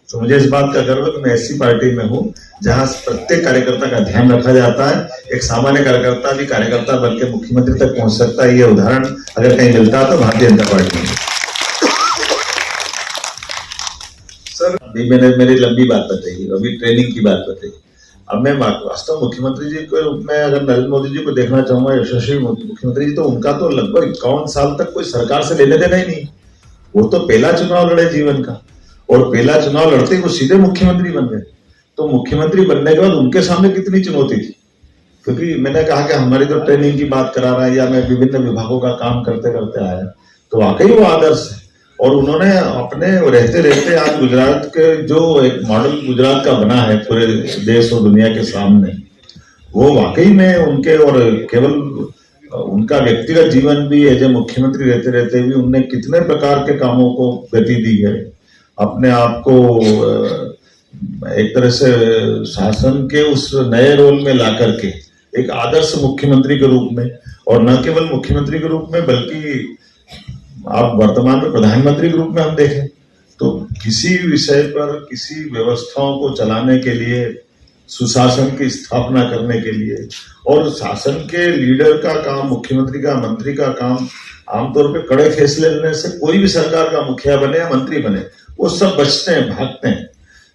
तो मुझे इस बात का गर्व है कि मैं ऐसी पार्टी में हूं जहां प्रत्येक कार्यकर्ता का ध्यान रखा जाता है। एक सामान्य कार्यकर्ता भी कार्यकर्ता बनकर मुख्यमंत्री तक पहुंच सकता है। ये उदाहरण अगर कहीं मिलता है तो भारतीय जनता पार्टी में। सर अभी मैंने मेरी लंबी बात बताई, अभी ट्रेनिंग की बात बताई। अब मैं वास्तव मुख्यमंत्री जी के रूप में अगर नरेंद्र मोदी जी को देखना चाहूंगा, यशस्वी मुख्यमंत्री जी, तो उनका तो लगभग 51 साल तक कोई सरकार से लेने देना ही नहीं। वो तो पहला चुनाव लड़े जीवन का, और पहला चुनाव लड़ते वो सीधे मुख्यमंत्री बन गए। तो मुख्यमंत्री बनने के बाद उनके सामने कितनी चुनौती थी, क्योंकि मैंने कहा कि हमारी जो ट्रेनिंग की बात करा रहा है या मैं विभिन्न विभागों का काम करते करते आया, तो वाकई वो आदर्श है। और उन्होंने अपने रहते रहते आज गुजरात के जो एक मॉडल गुजरात का बना है पूरे देश और दुनिया के सामने, वो वाकई में उनके, और केवल उनका व्यक्तिगत जीवन भी एज ए मुख्यमंत्री रहते रहते भी उनने कितने प्रकार के कामों को गति दी है, अपने आप को एक तरह से शासन के उस नए रोल में ला करके एक आदर्श मुख्यमंत्री के रूप में, और न केवल मुख्यमंत्री के रूप में बल्कि आप वर्तमान में प्रधानमंत्री के रूप में हम देखें तो किसी विषय पर, किसी व्यवस्थाओं को चलाने के लिए, सुशासन की स्थापना करने के लिए, और शासन के लीडर का काम, मुख्यमंत्री का, मंत्री का काम आमतौर पे कड़े फैसले लेने से कोई भी सरकार का मुखिया बने या मंत्री बने वो सब बचते हैं, भागते हैं।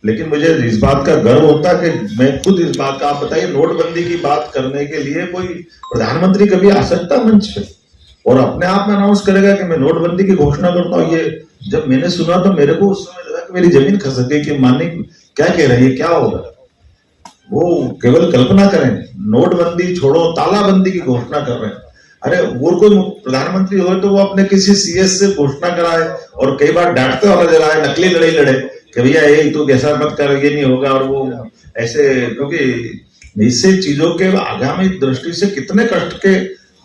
लेकिन मुझे इस बात का गर्व होता है कि मैं खुद इस बात का, आप बताइए, नोटबंदी की बात करने के लिए कोई प्रधानमंत्री कभी आ सकता मंच पे और अपने आप में अनाउंस करेगा कि मैं नोटबंदी की घोषणा करता हूँ। ये जब मैंने सुना तो मेरे को उस समय लगा कि मेरी जमीन खसक गई कि माने क्या कह रहे हैं, क्या होगा। वो केवल कल्पना करें, नोटबंदी छोड़ो, तालाबंदी की घोषणा कर रहे हैं। अरे वो कोई प्रधानमंत्री हो तो वो अपने किसी सीएस से घोषणा कराए, और कई बार डांटते हुए नजर आए, नकली लड़ाई लड़े कि भैया ये तो ऐसा मत कर, ये नहीं होगा, और वो ऐसे, क्योंकि इससे चीजों के आगामी दृष्टि से कितने कष्ट के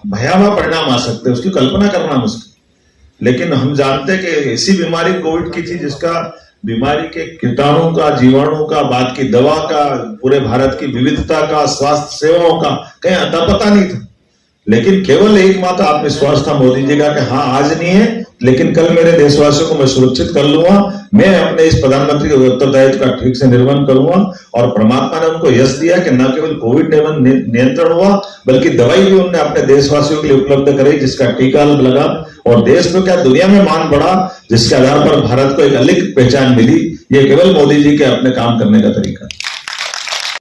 भयावह परिणाम आ सकते हैं उसकी कल्पना करना मुश्किल। लेकिन हम जानते हैं कि ऐसी बीमारी कोविड की थी जिसका बीमारी के कीटाणु का, जीवाणु का, बाद की दवा का, पूरे भारत की विविधता का, स्वास्थ्य सेवाओं का कहीं अता पता नहीं था। लेकिन केवल एकमात्र आत्मविश्वास था मोदी जी का कि हाँ आज नहीं है लेकिन कल मेरे देशवासियों को मैं सुरक्षित कर लूंगा, मैं अपने इस प्रधानमंत्री के उत्तरदायित्व का ठीक से निर्वहन करूंगा। और परमात्मा ने उनको यश दिया कि न केवल कोविड नियंत्रण हुआ बल्कि दवाई भी उन्होंने अपने देशवासियों के लिए उपलब्ध कराई, जिसका टीका लगा, और देश में क्या दुनिया में मान बढ़ा, जिसके आधार पर भारत को एक अलग पहचान मिली। ये केवल मोदी जी के अपने काम करने का तरीका।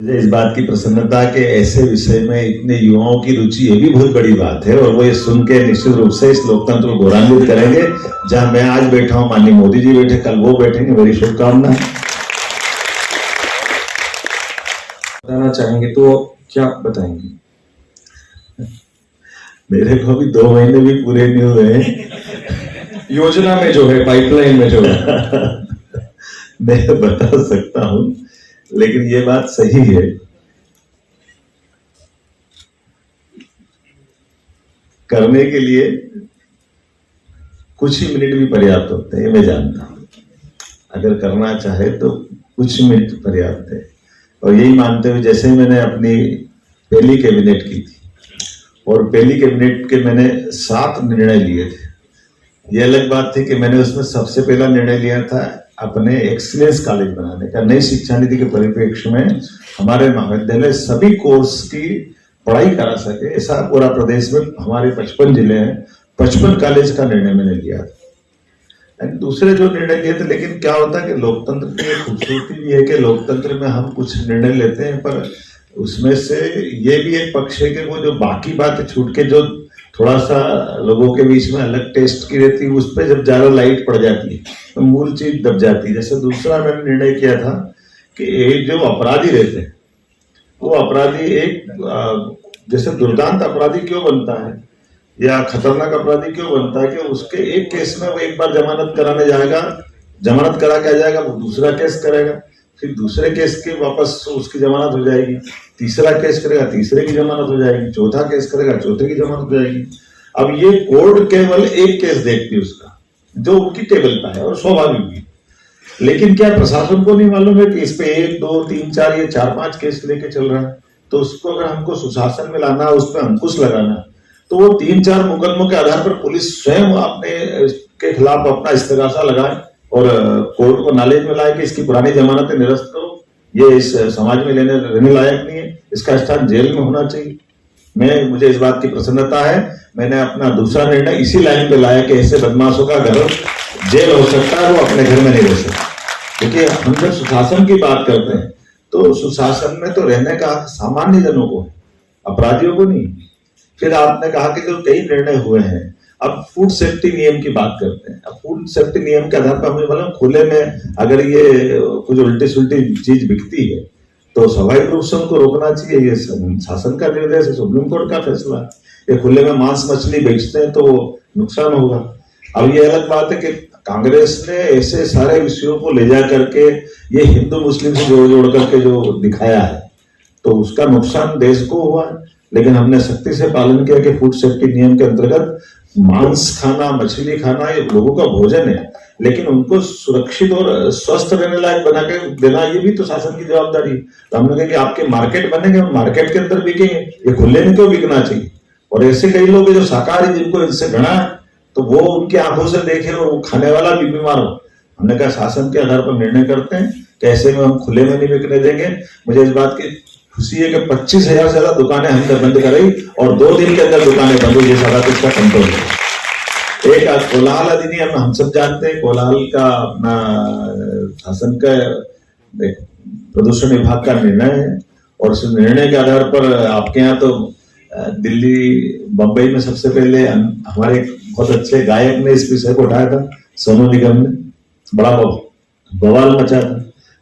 मुझे इस बात की प्रसन्नता कि ऐसे विषय में इतने युवाओं की रुचि, ये भी बहुत बड़ी बात है, और वो ये सुन के निश्चित रूप से इस लोकतंत्र को गौरवान्वित करेंगे। जहां मैं आज बैठा हूं, माननीय मोदी जी बैठे, कल वो बैठेंगे। मेरी शुभकामना। बताना चाहेंगे तो क्या बताएंगे? मेरे को अभी 2 महीने भी पूरे नहीं हुए हैं। योजना में जो है, पाइपलाइन में जो है मैं बता सकता हूं, लेकिन ये बात सही है, करने के लिए कुछ ही मिनट भी पर्याप्त होते हैं, मैं जानता हूं। अगर करना चाहे तो कुछ मिनट पर्याप्त है। और यही मानते हुए जैसे मैंने अपनी पहली कैबिनेट की थी, और पहली कैबिनेट के मैंने 7 निर्णय लिए थे। ये अलग बात थी कि मैंने उसमें सबसे पहला निर्णय लिया था अपने एक्सीलेंस कॉलेज बनाने का। नई शिक्षा नीति के परिप्रेक्ष्य में हमारे महाविद्यालय सभी कोर्स की पढ़ाई करा सके, ऐसा पूरा प्रदेश में हमारे 55 जिले हैं, 55 कॉलेज का निर्णय मैंने लिया था। दूसरे जो निर्णय लिए थे, लेकिन क्या होता है कि लोकतंत्र की खूबसूरती भी है कि लोकतंत्र में हम कुछ निर्णय लेते हैं, पर उसमें से ये भी एक पक्ष है कि वो जो बाकी बातें छूट के जो थोड़ा सा लोगों के बीच में अलग टेस्ट की रहती है, उस पर जब ज्यादा लाइट पड़ जाती है तो मूल चीज दब जाती है। जैसे दूसरा मैंने निर्णय किया था कि एक जो अपराधी रहते हैं वो अपराधी एक जैसे दुर्दांत अपराधी क्यों बनता है या खतरनाक अपराधी क्यों बनता है कि उसके एक केस में वो एक बार जमानत कराने जाएगा, जमानत करा के आ जाएगा, वो दूसरा केस करेगा, फिर दूसरे केस के वापस उसकी जमानत हो जाएगी, तीसरा केस करेगा, तीसरे की जमानत हो जाएगी, चौथा केस करेगा, चौथे की जमानत हो जाएगी। अब ये कोर्ट केवल एक केस देखती है उसका जो उनकी टेबल पर है, और स्वाभाविक भी। लेकिन क्या प्रशासन को नहीं मालूम है कि इस पे 1, 2, 3, 4 ये 4-5 केस लेके चल रहा है, तो उसको अगर हमको सुशासन में लाना, उस पर अंकुश लगाना, तो वो 3-4 मुकदमों के आधार पर पुलिस स्वयं अपने के खिलाफ अपना इस्तेगासा लगाए और कोर्ट को नॉलेज में लाए कि इसकी पुरानी जमानतें निरस्त करो, ये इस समाज में रहने लायक नहीं है, इसका स्थान जेल में होना चाहिए। मुझे इस बात की प्रसन्नता है, मैंने अपना दूसरा निर्णय इसी लाइन पे लाया कि ऐसे बदमाशों का घर जेल हो सकता है, वो अपने घर में नहीं रह सकता। क्योंकि हम जब सुशासन की बात करते हैं तो सुशासन में तो रहने का सामान्य जनों को है, अपराधियों को नहीं। फिर आपने कहा कि जो कई निर्णय हुए हैं, अब फूड सेफ्टी नियम की बात करते हैं। अब फूड सेफ्टी नियम के आधार पर हमें मतलब खुले में अगर ये कुछ उल्टी सुल्टी चीज बिकती है तो स्वाभाविक रूप से उनको रोकना चाहिए। ये शासन का निर्देश है, सुप्रीम कोर्ट का फैसला है। ये खुले में मांस मछली बेचते हैं तो नुकसान होगा। अब ये अलग बात है कि कांग्रेस ने ऐसे सारे विषयों को ले जा करके ये हिंदू मुस्लिम से जोड़ करके जो दिखाया है तो उसका नुकसान देश को हुआ है। लेकिन हमने सख्ती से पालन किया कि फूड सेफ्टी नियम के अंतर्गत मांस खाना, मछली खाना ये लोगों का भोजन है, लेकिन उनको सुरक्षित और स्वस्थ रहने लायक बना के देना ये भी तो शासन की जवाबदारी है। तो हमने कहा कि आपके मार्केट बनेंगे, मार्केट के अंदर बिकेंगे, ये खुले में क्यों बिकना चाहिए। और ऐसे कई लोग जो शाकाहारी जिनको इससे घृणा है तो वो उनकी आंखों से देखे और वो खाने वाला भी बीमार हो। हमने कहा शासन के आधार पर निर्णय करते हैं कि ऐसे में हम खुले में नहीं बिकने देंगे। मुझे इस बात की खुशी है कि 25,000 से ज्यादा दुकानें हमने बंद कराई और 2 दिन के अंदर दुकानें बंद हुई, सारा कुछ का कंट्रोल है। एक कोलाहल अधिनियम हम सब जानते हैं, कोलाहल का अपना शासन का प्रदूषण विभाग का निर्णय है और उस निर्णय के आधार पर आपके यहाँ तो दिल्ली बंबई में सबसे पहले हमारे बहुत अच्छे गायक ने इस विषय को उठाया था, सोनू निगम ने, बड़ा बवाल मचा था।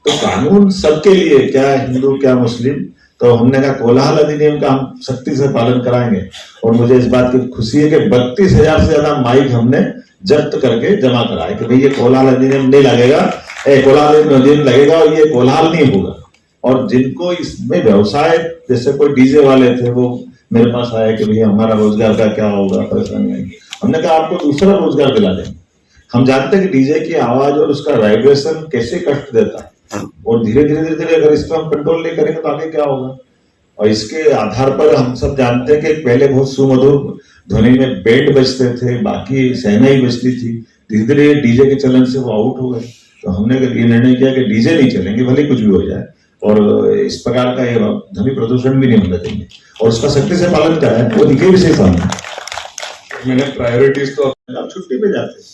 तो कानून सबके लिए, क्या हिंदू क्या मुस्लिम, तो हमने कहा कोलाहल अधिनियम का हम सख्ती से पालन कराएंगे। और मुझे इस बात की खुशी है कि 32,000 से ज्यादा माइक हमने जब्त करके जमा कराए कि भाई ये कोलाहल अधिनियम नहीं लगेगा, कोलाहल अधिनियम लगेगा और ये कोलाहल नहीं होगा। और जिनको इसमें व्यवसाय, जैसे कोई डीजे वाले थे वो मेरे पास आए कि भैया हमारा रोजगार का क्या होगा, परेशानी है। हमने कहा आपको दूसरा रोजगार दिला देंगे। हम जानते हैं कि डीजे की आवाज और उसका वाइब्रेशन कैसे कष्ट देता है और धीरे धीरे अगर इस पर हम कंट्रोल नहीं करेंगे तो आगे क्या होगा। और इसके आधार पर हम सब जानते हैं कि पहले बहुत सुमधुर ध्वनि में बैंड बजते थे, बाकी शहनाई बजती थी, धीरे धीरे डीजे के चलन से वो आउट हो गए। तो हमने ये निर्णय किया कि डीजे नहीं चलेंगे, भले कुछ भी हो जाए, और इस प्रकार का ये ध्वनि प्रदूषण भी नहीं होने देंगे और उसका सख्ती से पालन कराए। वो दिखे भी सही सामने। मैंने प्रायोरिटीज तो आप छुट्टी पे जाते हैं,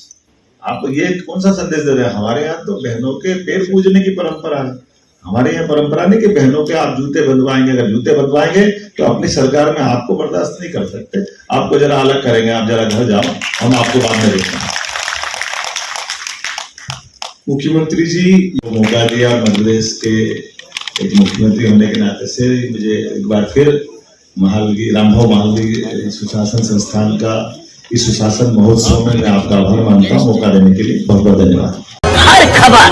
आप ये कौन सा संदेश दे रहे हैं। हमारे यहाँ तो बहनों के पैर पूजने की परंपरा है। हमारे यहाँ परंपरा नहीं कि बहनों के आप जूते बंधवाएंगे, अगर जूते बंधवाएंगे तो अपनी सरकार में आपको बर्दाश्त नहीं कर सकते। आपको जरा अलग करेंगे, आप जरा घर जाओ, हम आपको बाद में देखेंगे। मुख्यमंत्री जी मौका दिया, मध्य प्रदेश के एक मुख्यमंत्री होने के नाते से मुझे एक बार फिर रामभाव महालगी सुशासन संस्थान का इस सुशासन महोत्सव में मैं आपका आभार मानता हूँ। मौका देने के लिए बहुत बहुत धन्यवाद। हर खबर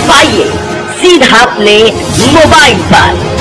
पाइए सीधा अपने मोबाइल पर।